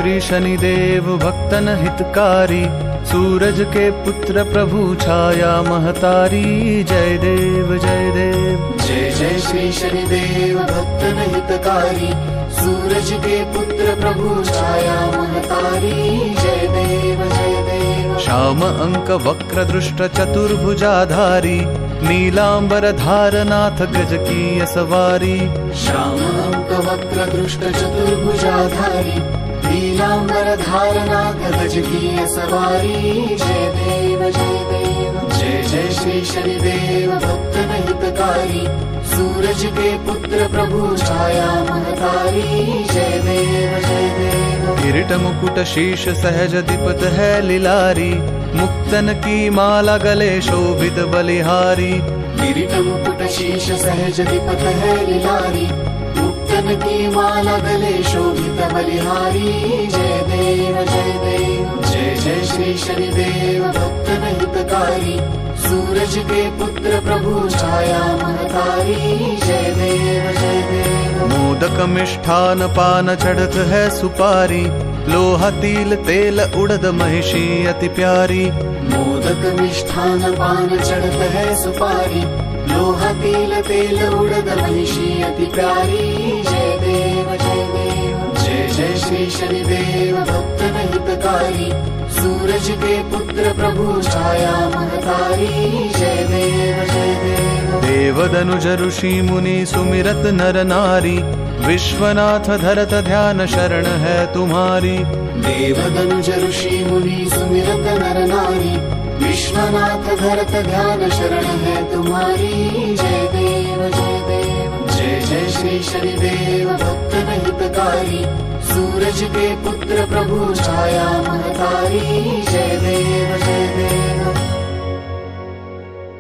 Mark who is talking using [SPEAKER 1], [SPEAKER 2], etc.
[SPEAKER 1] श्री शनिदेव भक्तन हितकारी, सूरज के पुत्र प्रभु छाया महतारी। जय देव जय देव।
[SPEAKER 2] जय जय श्री शनिदेव भक्तन हितकारी, सूरज के पुत्र प्रभु छाया महतारी। जय देव जय देव।
[SPEAKER 1] श्याम अंक वक्र दृष्ट चतुर्भुजाधारी, नीलांबर धारनाथ गज की सवारी।
[SPEAKER 2] श्याम अंक वक्र दृष्ट चतुर्भुजाधारी, नीलांबर धारनाथ गज की सवारी। जय देव जय देव। जय जय श्री शनिदेव भक्तन हितकारी, सूरज के पुत्र प्रभु छाया महतारी। जय देव जय देव।
[SPEAKER 1] किरीट मुकुट शीश सहज दीपत है लिलारी, मुक्तन की माला गले शोभित बलिहारी।
[SPEAKER 2] किरीट मुकुट शीश सहज दीपत है लिलारी, मुक्तन की माला गले शोभित बलिहारी। जय देव जय देव। जय जय श्री शनिदेव भक्तन हितकारी, सूरज के पुत्र प्रभु छाया महतारी। जय देव जय देव।
[SPEAKER 1] मोदक मिष्ठान पान चढ़त है सुपारी, लोहा तिल तेल उड़द महिषी अति प्यारी।
[SPEAKER 2] मोदक मिष्ठान पान चढ़त है सुपारी, लोहा तिल तेल उड़द महिषी अति प्यारी। जय देव जय देव। जय जय श्री शनिदेव भक्तन हितकारी, सूरज के पुत्र प्रभु छाया महतारी। जय देव जय देव।
[SPEAKER 1] देवदनुज ऋषि मुनि सुमिरत नर नारी, विश्वनाथ धरत ध्यान शरण है तुम्हारी।
[SPEAKER 2] देवदनुज ऋषि मुनि सुमिरत नर नारी, विश्वनाथ धरत ध्यान शरण है तुम्हारी। जय देव जय देव। जय जय श्री शनिदेव भक्तन हितकारी, सूरज के पुत्र प्रभु छाया महतारी। जय देव